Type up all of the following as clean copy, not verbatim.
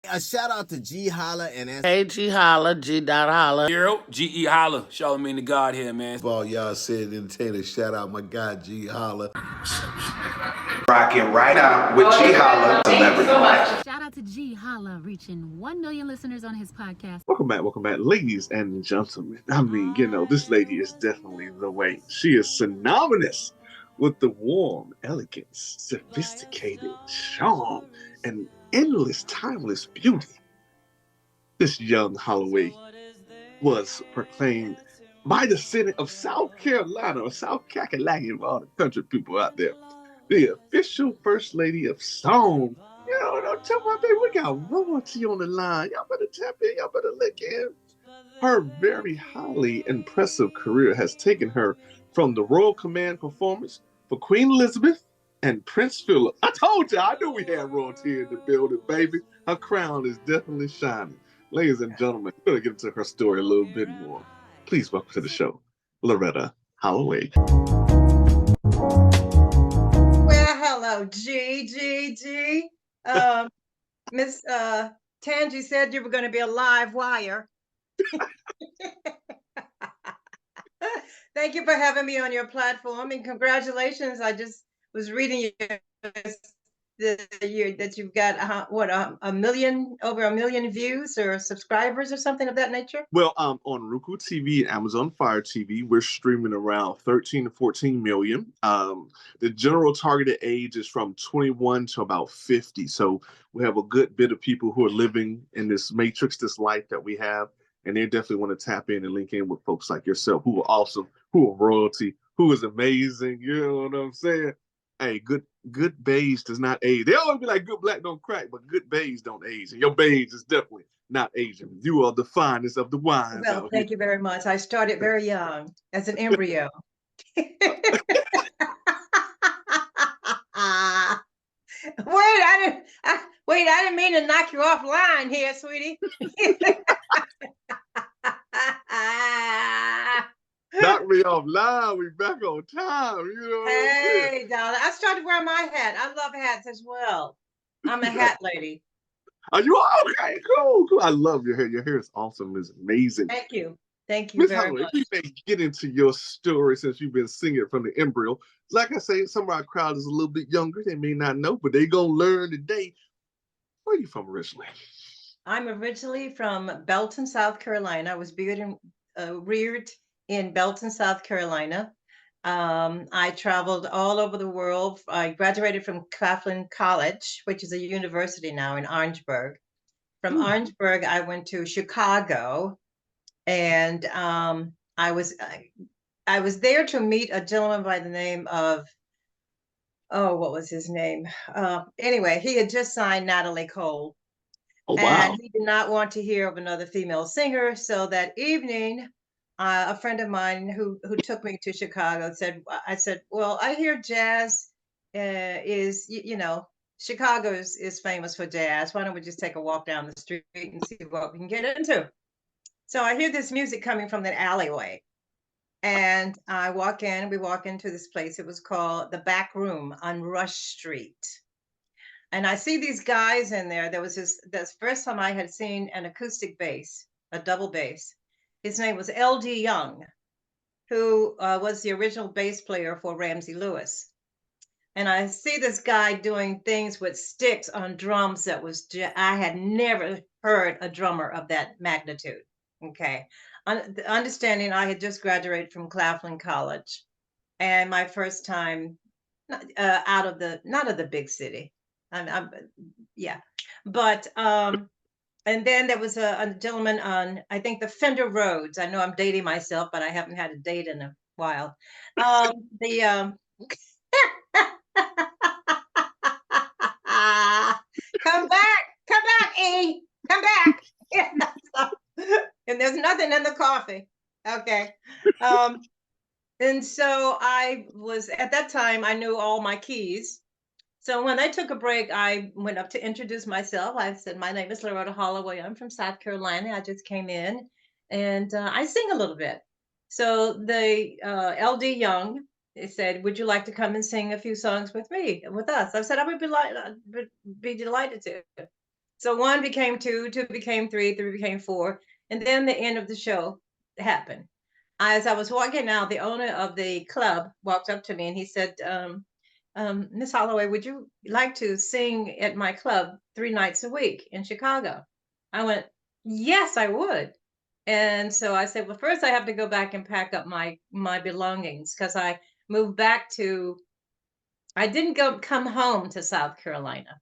A shout out to Ge.Holla and Hey, Ge.Holla, G.Holla. Ge.Holla, show me the God here, man. All y'all said entertainer, shout out my guy Ge.Holla. Rocking right now with Ge.Holla, Celebrity Life. Shout out to Ge.Holla, reaching 1 million listeners on his podcast. Welcome back, ladies and gentlemen. I mean, this lady is definitely the way. She is synonymous with the warm, elegance, sophisticated charm, and endless, timeless beauty. This young Holloway was proclaimed by the Senate of South Carolina, or South Kakalaki, all the country people out there, the official First Lady of Song. Don't tell my baby, we got royalty on the line. Y'all better tap in, y'all better look in. Her very highly impressive career has taken her from the Royal Command performance for Queen Elizabeth and Prince Philip. I told you, I knew we had royalty in the building, baby. Her crown is definitely shining. Ladies and gentlemen, we're going to get into her story a little bit more. Please welcome to the show, Loretta Holloway. Well, hello, G. Miss Tangi said you were going to be a live wire. Thank you for having me on your platform, and congratulations. I just was reading that you've got over a million views or subscribers or something of that nature. Well, on Roku TV and Amazon Fire TV, we're streaming around 13 to 14 million. The general targeted age is from 21 to about 50. So we have a good bit of people who are living in this matrix, this life that we have. And they definitely want to tap in and link in with folks like yourself who are awesome, who are royalty, who is amazing. You know what I'm saying? Hey, good beige does not age. They always be like, good black don't crack, but good beige don't age. And your beige is definitely not aging. You are the finest of the wines. Well, thank you very much. I started very young as an embryo. I didn't mean to knock you offline here, sweetie. Knock me offline. We back on time. You know. Hey, darling. I started wearing my hat. I love hats as well. I'm a hat lady. Are you okay? Cool. I love your hair. Your hair is awesome. It's amazing. Thank you. Thank you Ms. very Holloway, much. we may get into your story since you've been singing from the embryo. Like I say, some of our crowd is a little bit younger. They may not know, but they're going to learn today. Where are you from originally? I'm originally from Belton, South Carolina. I was reared in Belton, South Carolina. I traveled all over the world. I graduated from Claflin College, which is a university now in Orangeburg. From Orangeburg, I went to Chicago, and I was there to meet a gentleman by the name of, what was his name? Anyway, he had just signed Natalie Cole. Oh, wow. And he did not want to hear of another female singer. So that evening, a friend of mine who took me to Chicago I said, well, I hear jazz is, Chicago is famous for jazz. Why don't we just take a walk down the street and see what we can get into? So I hear this music coming from the alleyway. And we walk into this place. It was called The Back Room on Rush Street. And I see these guys in there. There was this first time I had seen an acoustic bass, a double bass. His name was L.D. Young, who was the original bass player for Ramsey Lewis. And I see this guy doing things with sticks on drums that I had never heard a drummer of that magnitude. Okay. Understanding I had just graduated from Claflin College, and my first time not of the big city. But and then there was a gentleman on, I think, the Fender Rhodes. I know I'm dating myself, but I haven't had a date in a while. Come back, E, come back. And there's nothing in the coffee. Okay. And so I was, at that time, I knew all my keys. So when I took a break, I went up to introduce myself. I said, my name is Loretta Holloway. I'm from South Carolina. I just came in, and I sing a little bit. So the L.D. Young said, would you like to come and sing a few songs with us? I said, I would be delighted to. So one became two, two became three, three became four, and then the end of the show happened. As I was walking out, the owner of the club walked up to me and he said, Miss Holloway, would you like to sing at my club 3 nights a week in Chicago? I went, yes, I would. And so I said, well, first I have to go back and pack up my belongings because I moved back to, I didn't come home to South Carolina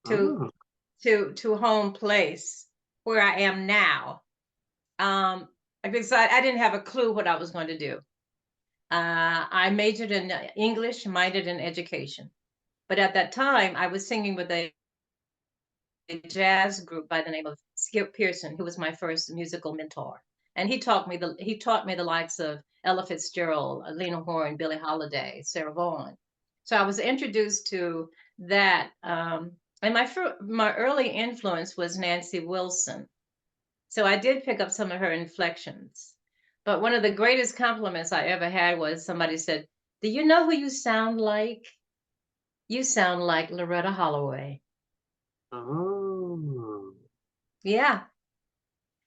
to to home place where I am now. Because I didn't have a clue what I was going to do. I majored in English, minored in education. But at that time, I was singing with a jazz group by the name of Skip Pearson, who was my first musical mentor. And he taught me the likes of Ella Fitzgerald, Lena Horne, Billie Holiday, Sarah Vaughan. So I was introduced to that. And my early influence was Nancy Wilson. So I did pick up some of her inflections. But one of the greatest compliments I ever had was somebody said, do you know who you sound like? You sound like Loretta Holloway. Oh. Yeah.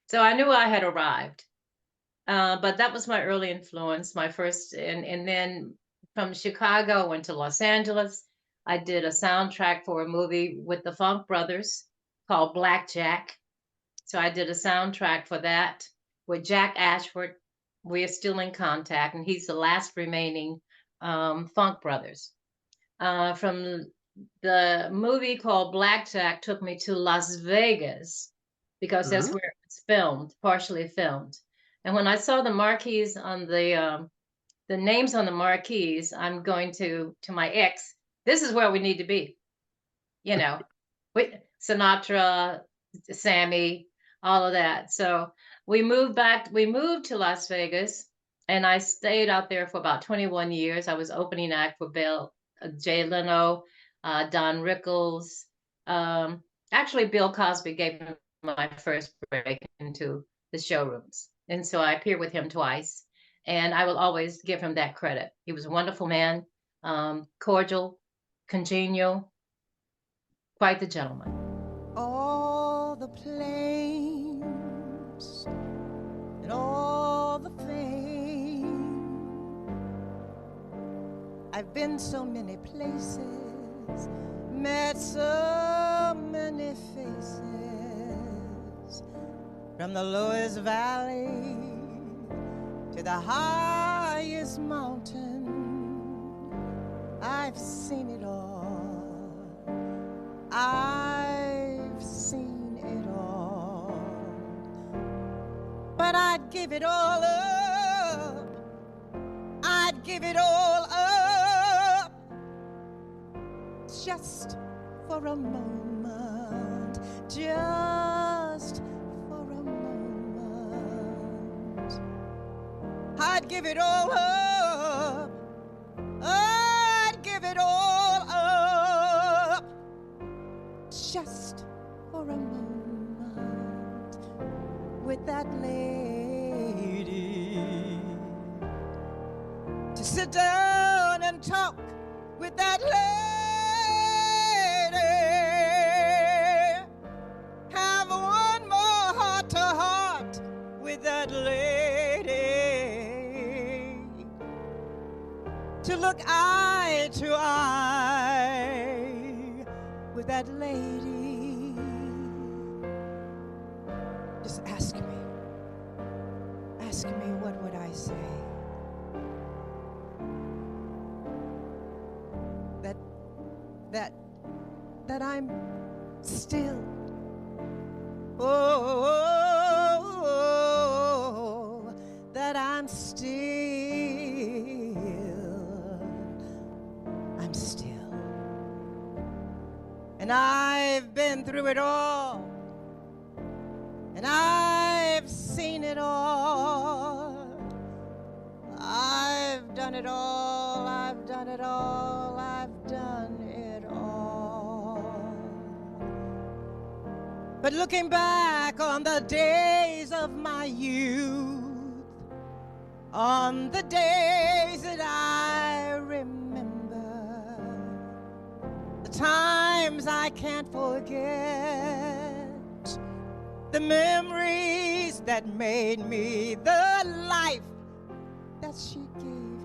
So I knew I had arrived. But that was my early influence, my first. And then from Chicago, I went to Los Angeles. I did a soundtrack for a movie with the Funk Brothers called Blackjack. So I did a soundtrack for that with Jack Ashford. We are still in contact, and he's the last remaining Funk Brothers. From the movie called Blackjack took me to Las Vegas because that's where it's filmed, partially filmed. And when I saw the marquees on the names on the marquees, I'm going to my ex. This is where we need to be, you know, with Sinatra, Sammy, all of that. So we moved to Las Vegas, and I stayed out there for about 21 years. I was opening act for Jay Leno, Don Rickles. Actually, Bill Cosby gave me my first break into the showrooms. And so I appeared with him twice, and I will always give him that credit. He was a wonderful man, cordial, congenial, quite the gentleman. All the planes and all the fame. I've been so many places, met so many faces. From the lowest valley to the highest mountain, I've seen it all. I've seen it all. But I'd give it all up. I'd give it all up just for a moment. Just for a moment. I'd give it all up. I'd give it all up just for a moment with that lady. To sit down and talk with that lady. Have one more heart-to-heart with that lady. To look eye to eye with that lady. Just ask me what would I say? That I'm still, that I'm still, and I've been through it all, and I've seen it all. I've done it all, I've done it all, I've done it all. But looking back on the days of my youth, on the days that I remember, the times I can't forget, the memories that made me the life that she gave